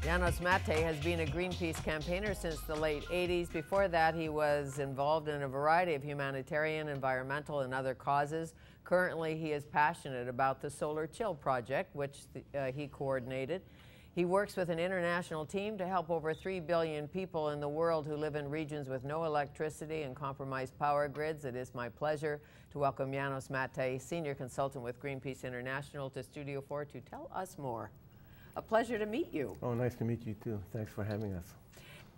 Janos Maté has been a Greenpeace campaigner since the late 80s. Before that, he was involved in a variety of humanitarian, environmental, and other causes. Currently, he is passionate about the SolarChill project, which he coordinated. He works with an international team to help over 3 billion people in the world who live in regions with no electricity and compromised power grids. It is my pleasure to welcome Janos Maté, Senior Consultant with Greenpeace International, to Studio 4 to tell us more. A pleasure to meet you. Oh, nice to meet you too. Thanks for having us.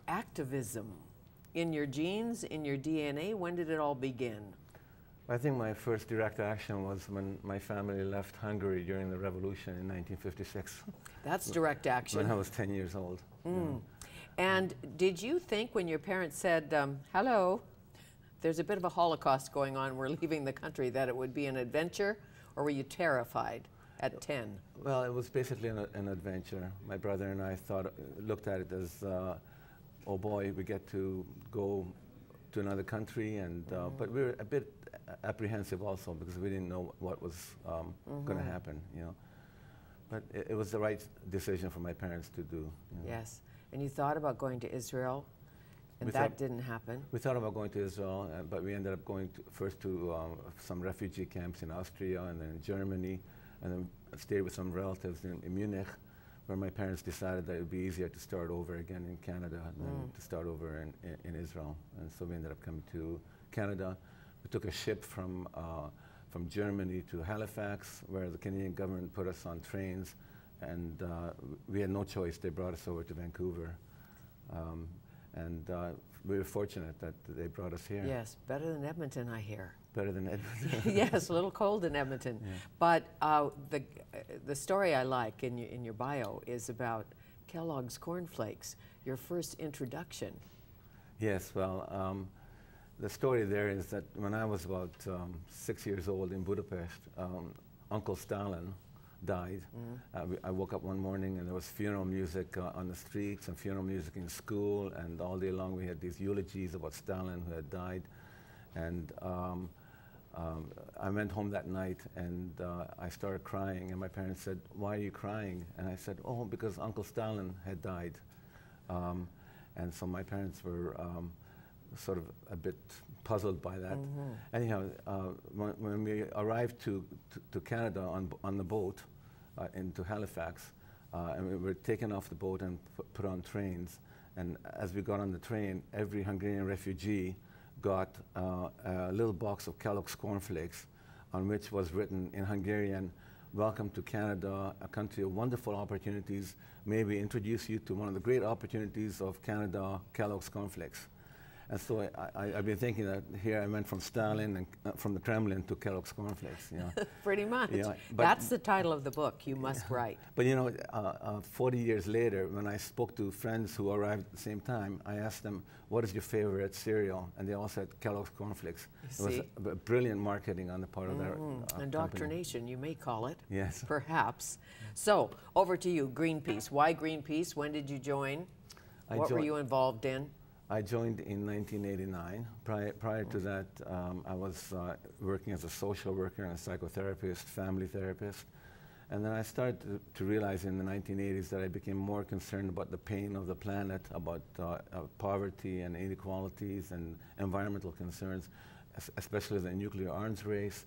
Activism. In your genes, in your DNA, when did it all begin? I think my first direct action was when my family left Hungary during the revolution in 1956. That's direct action. When I was 10 years old. Mm. And did you think when your parents said, hello, there's a bit of a Holocaust going on, we're leaving the country, that it would be an adventure, or were you terrified at 10? Well, it was basically an adventure. My brother and I looked at it as, oh boy, we get to go to another country, and but we were a bit apprehensive also because we didn't know what was going to happen, you know. But it was the right decision for my parents to do. You know. Yes, and you thought about going to Israel, and that didn't happen. We thought about going to Israel, but we ended up going first to some refugee camps in Austria and then in Germany, and then stayed with some relatives in Munich, where my parents decided that it would be easier to start over again in Canada than to start over in Israel. And so we ended up coming to Canada. We took a ship from Germany to Halifax, where the Canadian government put us on trains, and we had no choice. They brought us over to Vancouver. And we were fortunate that they brought us here. Yes, better than Edmonton, I hear. Better than Edmonton. Yes, a little cold in Edmonton. Yeah. But the story I like in your bio is about Kellogg's cornflakes, your first introduction. Yes, well, the story there is that when I was about 6 years old in Budapest, Uncle Stalin died. I woke up one morning and there was funeral music on the streets and funeral music in school, and all day long we had these eulogies about Stalin who had died. And I went home that night and I started crying, and my parents said, "Why are you crying?" And I said, "Oh, because Uncle Stalin had died." And so my parents were sort of a bit puzzled by that. Anyhow, when we arrived to Canada on the boat into Halifax, and we were taken off the boat and put on trains, and as we got on the train, every Hungarian refugee got a little box of Kellogg's cornflakes on which was written in Hungarian, "Welcome to Canada, a country of wonderful opportunities. May we introduce you to one of the great opportunities of Canada, Kellogg's cornflakes." And so I've been thinking that here I went from Stalin and from the Kremlin to Kellogg's cornflakes. You know. Pretty much. Yeah, that's the title of the book, You Must Write. But you know, 40 years later, when I spoke to friends who arrived at the same time, I asked them, "What is your favorite cereal?" And they all said Kellogg's cornflakes. It was a brilliant marketing on the part of their indoctrination, company. You may call it. Yes. Perhaps. So, over to you, Greenpeace. Why Greenpeace? When did you join? What were you involved in? I joined in 1989. Prior to that, I was working as a social worker and a psychotherapist, family therapist. And then I started to realize in the 1980s that I became more concerned about the pain of the planet, about poverty and inequalities and environmental concerns, especially the nuclear arms race.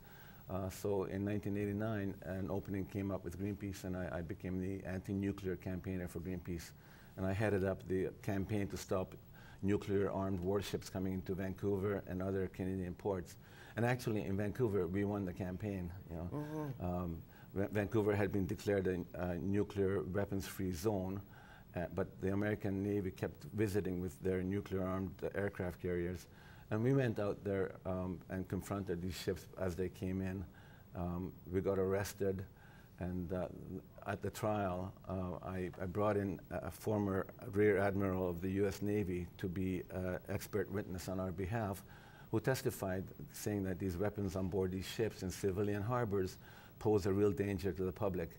So in 1989, an opening came up with Greenpeace, and I became the anti-nuclear campaigner for Greenpeace. And I headed up the campaign to stop nuclear-armed warships coming into Vancouver and other Canadian ports. And actually, in Vancouver, we won the campaign. You know. Vancouver had been declared a nuclear weapons-free zone, but the American Navy kept visiting with their nuclear-armed aircraft carriers. And we went out there and confronted these ships as they came in. We got arrested. And at the trial, I brought in a former Rear Admiral of the U.S. Navy to be an expert witness on our behalf, who testified saying that these weapons on board these ships in civilian harbors pose a real danger to the public.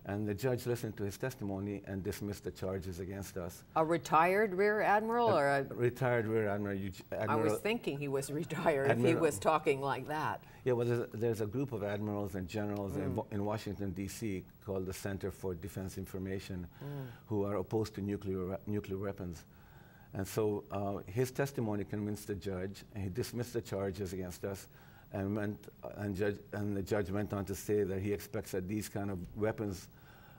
And the judge listened to his testimony and dismissed the charges against us. A retired Rear Admiral or a... Retired Rear Admiral. I was thinking he was retired if he was talking like that. Yeah, well, there's a group of admirals and generals in Washington, D.C. called the Center for Defense Information who are opposed to nuclear weapons. And so his testimony convinced the judge, and he dismissed the charges against us, and the judge went on to say that he expects that these kind of weapons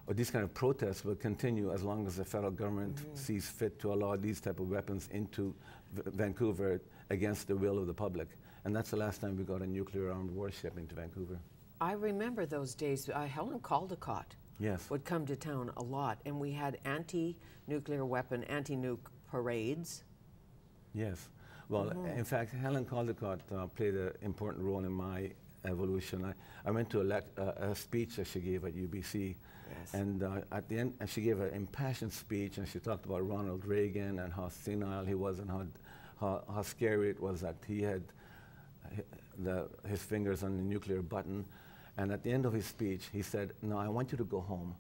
or these kind of protests will continue as long as the federal government sees fit to allow these type of weapons into Vancouver against the will of the public. And that's the last time we got a nuclear armed warship into Vancouver. I remember those days. Helen Caldecott would come to town a lot, and we had anti-nuclear weapon, anti-nuke parades. Yes. Well, in fact, Helen Caldecott played an important role in my evolution. I went to a speech that she gave at UBC, and at the end, she gave an impassioned speech, and she talked about Ronald Reagan and how senile he was and how scary it was that he had his fingers on the nuclear button. And at the end of his speech, he said, "No, I want you to go home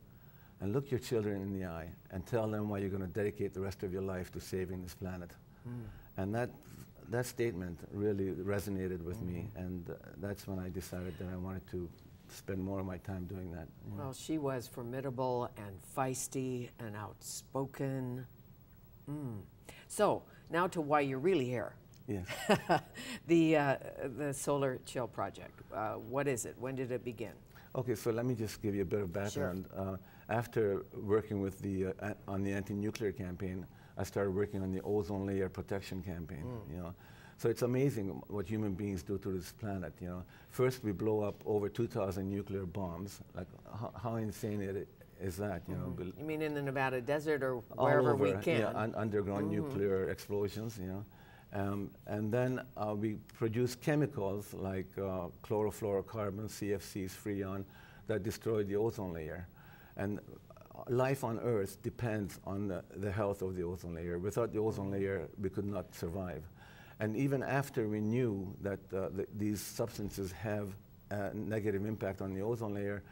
and look your children in the eye and tell them why you're going to dedicate the rest of your life to saving this planet." And that statement really resonated with me, and that's when I decided that I wanted to spend more of my time doing that. Well, she was formidable and feisty and outspoken. So, now to why you're really here. Yes. The SolarChill project. What is it? When did it begin? Okay, so let me just give you a bit of background. Sure. After working with on the anti-nuclear campaign, I started working on the ozone layer protection campaign. You know, so it's amazing what human beings do to this planet. You know, first we blow up over 2,000 nuclear bombs. Like, how insane is that? You know, you mean in the Nevada desert or wherever we can? Yeah, underground nuclear explosions. You know. And then we produce chemicals like chlorofluorocarbons, CFCs, Freon, that destroy the ozone layer. And life on Earth depends on the health of the ozone layer. Without the ozone layer, we could not survive. And even after we knew that these substances have a negative impact on the ozone layer,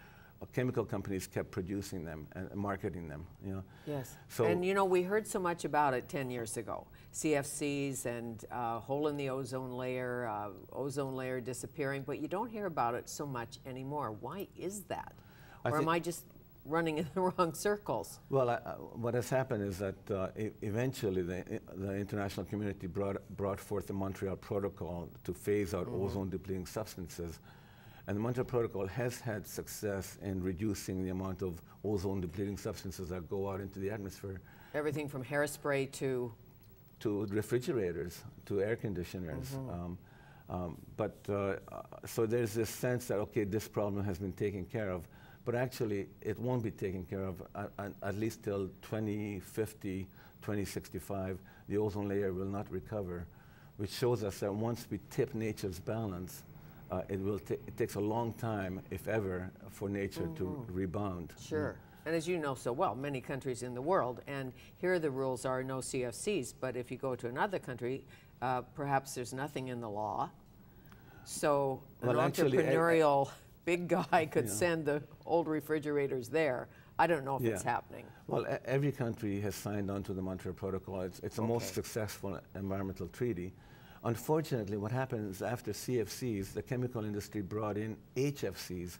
chemical companies kept producing them and marketing them. You know. Yes. So, and you know, we heard so much about it 10 years ago. CFCs and hole in the ozone layer disappearing, but you don't hear about it so much anymore. Why is that? Or am I just running in the wrong circles? Well, what has happened is that eventually the international community brought forth the Montreal Protocol to phase out ozone-depleting substances. And the Montreal Protocol has had success in reducing the amount of ozone-depleting substances that go out into the atmosphere. Everything from hairspray to refrigerators, to air conditioners. So there's this sense that, okay, this problem has been taken care of, but actually it won't be taken care of at least till 2050, 2065. The ozone layer will not recover, which shows us that once we tip nature's balance, it takes a long time, if ever, for nature to rebound. Sure. And as you know so well, many countries in the world, and here the rules are no CFCs, but if you go to another country, perhaps there's nothing in the law. So an entrepreneurial big guy could send the old refrigerators there. I don't know if it's happening. Well, every country has signed on to the Montreal Protocol. It's the most successful environmental treaty. Unfortunately, what happens after CFCs, the chemical industry brought in HFCs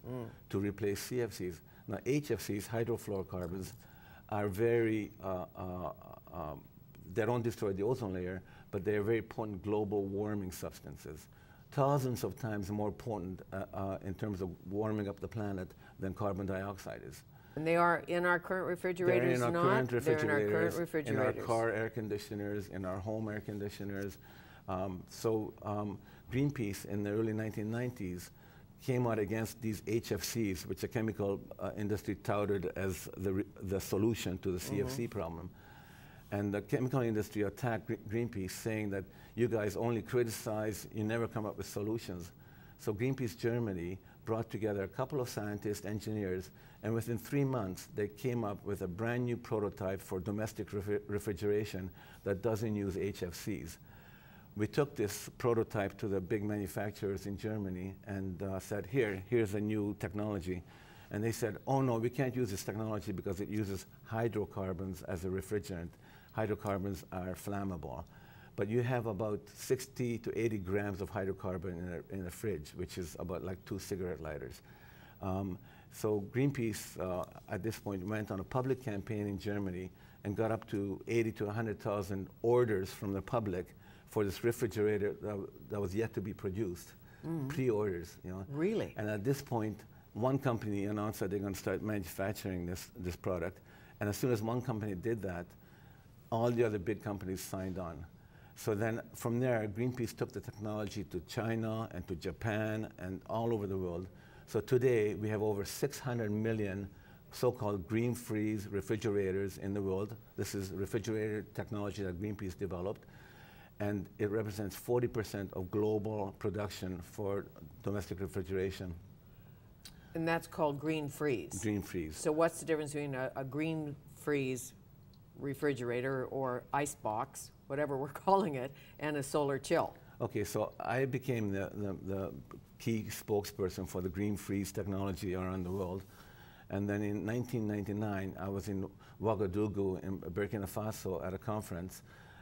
to replace CFCs. Now, HFCs, hydrofluorocarbons, are very, they don't destroy the ozone layer, but they're very potent global warming substances. Thousands of times more potent in terms of warming up the planet than carbon dioxide is. And they are in our current refrigerators? They're in our current refrigerators, they're in our current refrigerators. In our car air conditioners, in our home air conditioners. Greenpeace in the early 1990s came out against these HFCs, which the chemical industry touted as the solution to the CFC problem. And the chemical industry attacked Greenpeace, saying that you guys only criticize, you never come up with solutions. So Greenpeace Germany brought together a couple of scientists, engineers, and within 3 months, they came up with a brand new prototype for domestic refrigeration that doesn't use HFCs. We took this prototype to the big manufacturers in Germany and said, here's a new technology. And they said, oh no, we can't use this technology because it uses hydrocarbons as a refrigerant. Hydrocarbons are flammable. But you have about 60 to 80 grams of hydrocarbon in a fridge, which is about like 2 cigarette lighters. So Greenpeace, at this point, went on a public campaign in Germany and got up to 80 to 100,000 orders from the public for this refrigerator that was yet to be produced, pre-orders, you know. Really? And at this point, one company announced that they're going to start manufacturing this product. And as soon as one company did that, all the other big companies signed on. So then from there, Greenpeace took the technology to China and to Japan and all over the world. So today, we have over 600 million so-called green freeze refrigerators in the world. This is refrigerator technology that Greenpeace developed. And it represents 40% of global production for domestic refrigeration. And that's called green freeze. Green freeze. So what's the difference between a green freeze refrigerator or ice box, whatever we're calling it, and a SolarChill? Okay, so I became the key spokesperson for the green freeze technology around the world. And then in 1999, I was in Ouagadougou in Burkina Faso at a conference,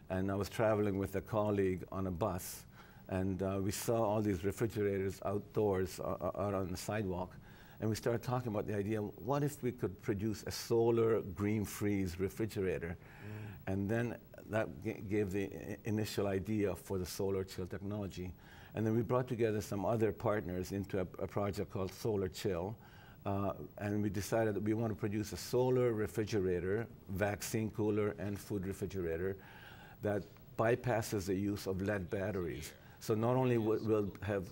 and I was traveling with a colleague on a bus, and we saw all these refrigerators outdoors out on the sidewalk, and we started talking about the idea, what if we could produce a solar green freeze refrigerator? And then that gave the initial idea for the SolarChill technology. And then we brought together some other partners into a project called SolarChill, and we decided that we want to produce a solar refrigerator, vaccine cooler, and food refrigerator that bypasses the use of lead batteries. So not only will have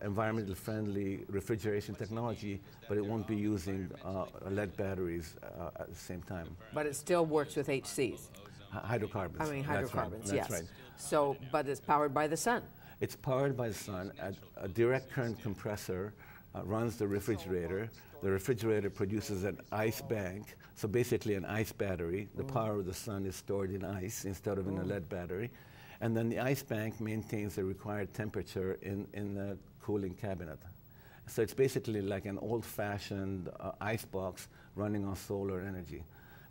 environmentally friendly refrigeration technology, but it won't be using lead batteries at the same time. But it still works with HCs. Hydrocarbons. I mean hydrocarbons, That's yes. right. So, but it's powered by the sun. It's powered by the sun. A direct current compressor runs the refrigerator. The refrigerator produces an ice bank, so basically an ice battery. The power of the sun is stored in ice instead of in a lead battery. And then the ice bank maintains the required temperature in the cooling cabinet. So it's basically like an old-fashioned ice box running on solar energy.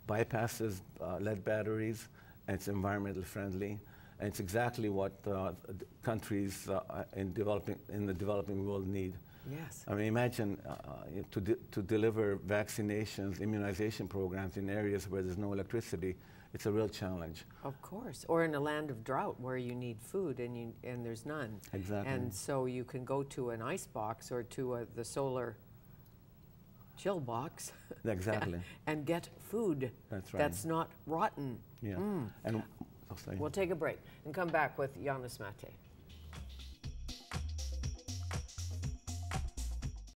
Bypasses lead batteries, and it's environmentally friendly. And it's exactly what countries in the developing world need. Yes. I mean, imagine to deliver vaccinations, immunization programs in areas where there's no electricity. It's a real challenge. Of course. Or in a land of drought where you need food and there's none. Exactly. And so you can go to an ice box or to the SolarChill box. Exactly. And get food. That's right. That's not rotten. Yeah. And, oh, sorry. We'll take a break and come back with Janos Maté.